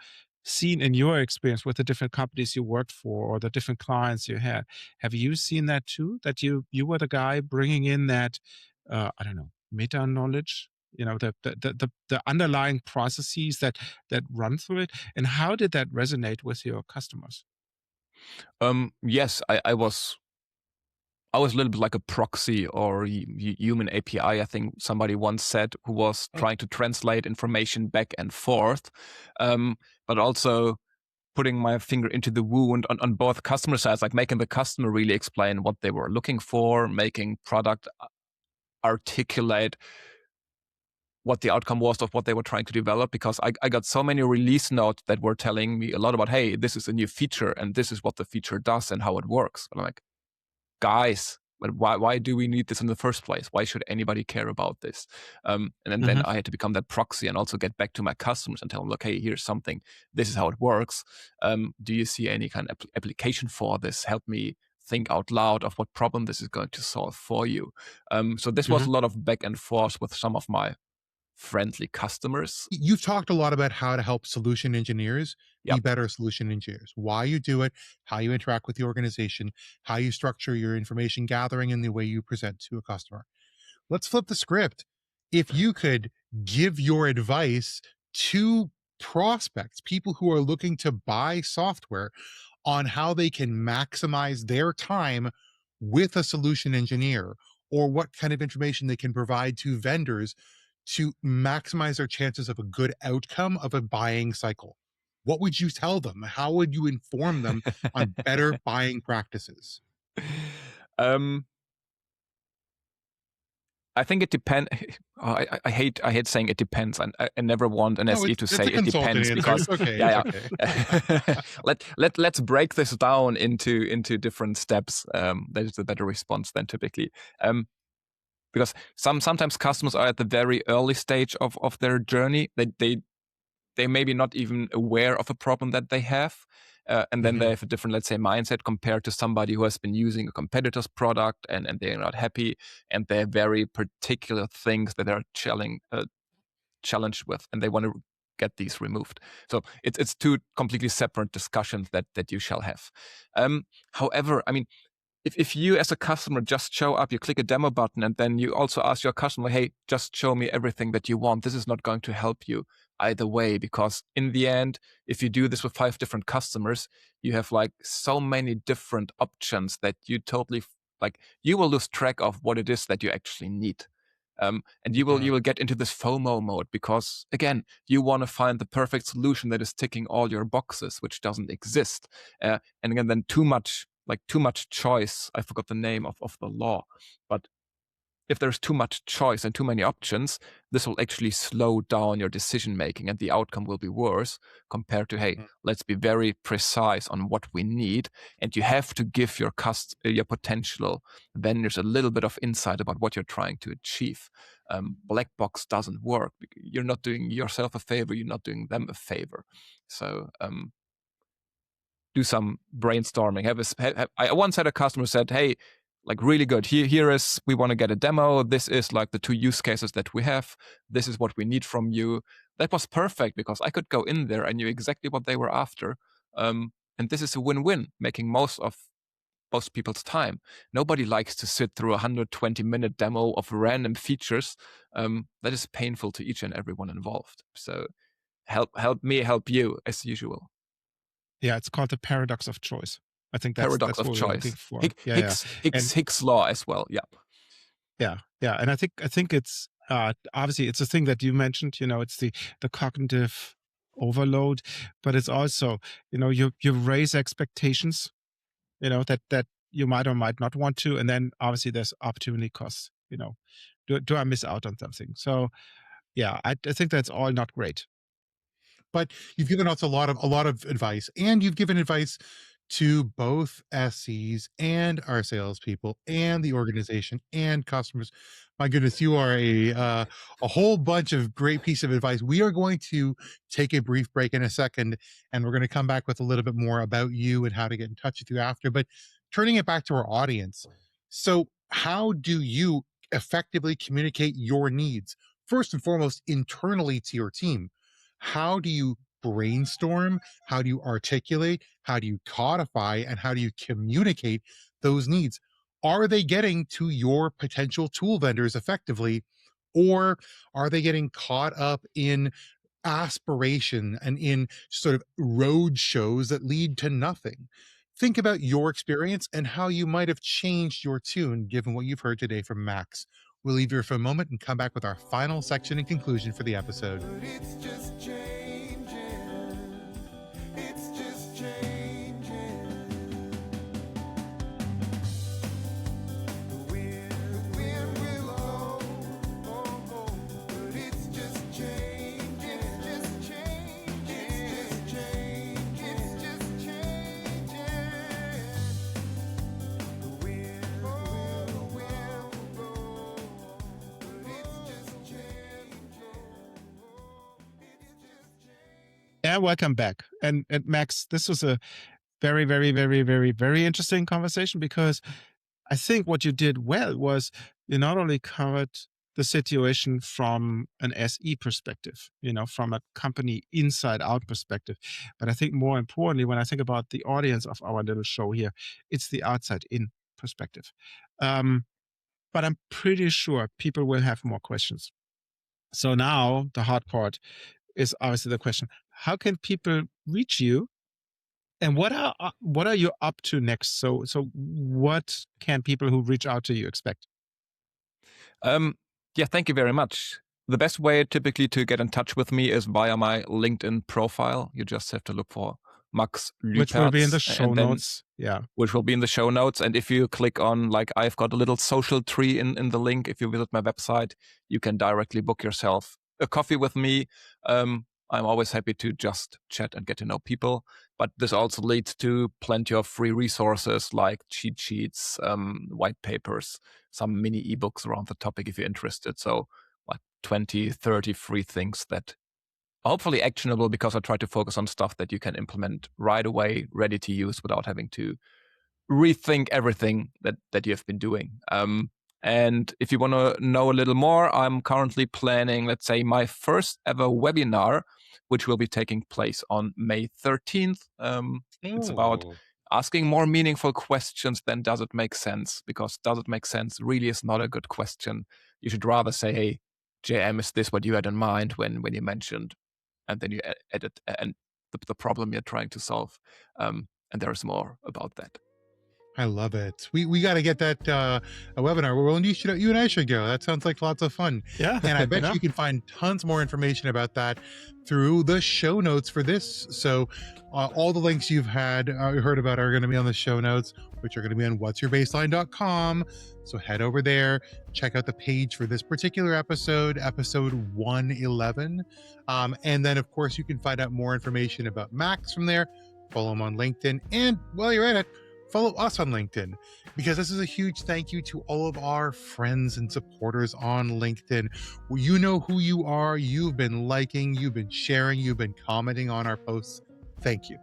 S2: seen in your experience with the different companies you worked for or the different clients you had, have you seen that too? That you were the guy bringing in that, meta knowledge, the underlying processes that run through it, and how did that resonate with your customers?
S5: Yes, I was a little bit like a proxy or human API. I think somebody once said, who was trying to translate information back and forth, but also putting my finger into the wound on both customer sides, like making the customer really explain what they were looking for, making product articulate what the outcome was of what they were trying to develop, because I got so many release notes that were telling me a lot about, hey, this is a new feature and this is what the feature does and how it works. And I'm like, guys, but why do we need this in the first place? Why should anybody care about this? And then I had to become that proxy and also get back to my customers and tell them, look, hey, here's something. This is how it works. Do you see any kind of application for this? Help me think out loud of what problem this is going to solve for you. So this was a lot of back and forth with some of my friendly customers.
S1: You've talked a lot about how to help solution engineers be better solution engineers, why you do it, how you interact with the organization, how you structure your information gathering, and the way you present to a customer. Let's flip the script. If you could give your advice to prospects, people who are looking to buy software, on how they can maximize their time with a solution engineer, or what kind of information they can provide to vendors to maximize their chances of a good outcome of a buying cycle, what would you tell them? How would you inform them on better buying practices?
S5: I think it depends. I hate saying it depends, and I never want an SE to say it depends, because let's break this down into different steps. That is a better response than typically. Because sometimes customers are at the very early stage of their journey. They may be not even aware of a problem that they have. And then they have a different, let's say, mindset compared to somebody who has been using a competitor's product and they're not happy, and they're very particular things that they're challenged with, and they want to get these removed. So it's two completely separate discussions that you shall have. However, I mean, if you as a customer just show up, you click a demo button, and then you also ask your customer, hey, just show me everything that you want, this is not going to help you either way, because in the end, if you do this with 5 different customers, you have like so many different options that you totally, like, you will lose track of what it is that you actually need. And you will get into this FOMO mode, because again, you want to find the perfect solution that is ticking all your boxes, which doesn't exist. And again, then too much choice. I forgot the name of the law, but if there's too much choice and too many options, this will actually slow down your decision making and the outcome will be worse compared to, hey, let's be very precise on what we need. And you have to give your potential vendors a little bit of insight about what you're trying to achieve. Black box doesn't work. You're not doing yourself a favor. You're not doing them a favor. So do some brainstorming. I once had a customer said, hey, like really good. Here is, we want to get a demo. This is like the 2 use cases that we have. This is what we need from you. That was perfect because I could go in there. I knew exactly what they were after. And this is a win-win, making most people's time. Nobody likes to sit through a 120-minute demo of random features. That is painful to each and everyone involved. So help me, help you, as usual.
S2: Yeah, it's called the paradox of choice. I think that's
S5: paradox
S2: what
S5: of
S2: we're looking
S5: choice.
S2: for.
S5: Hicks law as well. Yeah.
S2: And I think it's obviously it's a thing that you mentioned. It's the cognitive overload, but it's also you raise expectations. That you might or might not want to, and then obviously there's opportunity costs. Do I miss out on something? So yeah, I think that's all not great.
S1: But you've given us a lot of advice, and you've given advice to both SEs and our salespeople and the organization and customers. My goodness, you are a whole bunch of great piece of advice. We are going to take a brief break in a second, and we're going to come back with a little bit more about you and how to get in touch with you after. But turning it back to our audience, so how do you effectively communicate your needs? First and foremost, internally to your team. How do you brainstorm? How do you articulate? How do you codify? And how do you communicate those needs? Are they getting to your potential tool vendors effectively? Or are they getting caught up in aspiration and in sort of road shows that lead to nothing? Think about your experience and how you might have changed your tune given what you've heard today from Max. We'll leave here for a moment and come back with our final section and conclusion for the episode.
S6: It's just changing. It's just changing. The wind will blow. But it's just changing. It's just changing. It's just changing. It's just changing. The wind will blow.
S2: Yeah, welcome back. And Max, this was a very, very, very, very, very interesting conversation because I think what you did well was you not only covered the situation from an SE perspective, from a company inside out perspective, but I think more importantly, when I think about the audience of our little show here, it's the outside in perspective. But I'm pretty sure people will have more questions. So now the hard part is obviously the question: how can people reach you, and what are you up to next? So what can people who reach out to you expect?
S5: Yeah, thank you very much. The best way typically to get in touch with me is via my LinkedIn profile. You just have to look for Max Lüpertz.
S2: Which will be in the show notes. Yeah.
S5: Which will be in the show notes. And if you click on, like, I've got a little social tree in the link. If you visit my website, you can directly book yourself a coffee with me. I'm always happy to just chat and get to know people. But this also leads to plenty of free resources like cheat sheets, white papers, some mini ebooks around the topic if you're interested. So like 20, 30 free things that are hopefully actionable, because I try to focus on stuff that you can implement right away, ready to use without having to rethink everything that you have been doing. And if you want to know a little more, I'm currently planning, let's say, my first ever webinar, which will be taking place on May 13th. It's about asking more meaningful questions than does it make sense? Because does it make sense really is not a good question. You should rather say, hey, JM, is this what you had in mind when you mentioned? And then you edit and the problem you're trying to solve. And there's more about that.
S1: I love it. We got to get that a webinar. Well, you and I should go. That sounds like lots of fun.
S2: Yeah.
S1: And I bet
S2: Yeah.
S1: you can find tons more information about that through the show notes for this. So all the links you've heard about are going to be on the show notes, which are going to be on whatsyourbaseline.com. So head over there, check out the page for this particular episode 111. And then, of course, you can find out more information about Max from there. Follow him on LinkedIn. And while you're at it, follow us on LinkedIn, because this is a huge thank you to all of our friends and supporters on LinkedIn. You know who you are. You've been liking, you've been sharing, you've been commenting on our posts. Thank you.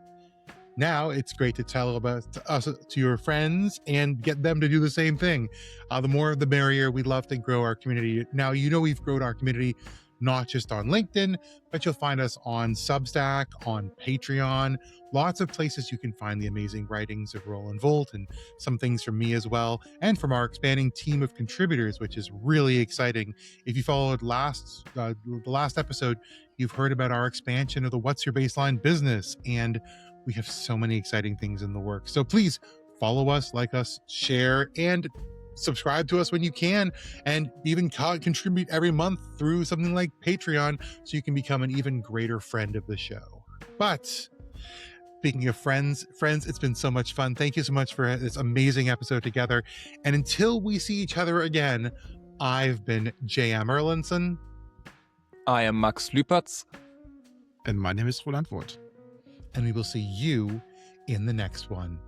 S1: Now it's great to tell about us to your friends and get them to do the same thing. The more the merrier. We'd love to grow our community. Now, we've grown our community not just on LinkedIn, but you'll find us on Substack, on Patreon, lots of places you can find the amazing writings of Roland Volt and some things from me as well, and from our expanding team of contributors, which is really exciting. If you followed the last episode, you've heard about our expansion of the What's Your Baseline business, and we have so many exciting things in the works. So please follow us, like us, share, and subscribe to us when you can, and even contribute every month through something like Patreon so you can become an even greater friend of the show. But speaking of friends, it's been so much fun. Thank you so much for this amazing episode together. And until we see each other again, I've been J.M. Erlinson.
S5: I am Max Lüpertz.
S2: And my name is Roland Volt.
S1: And we will see you in the next one.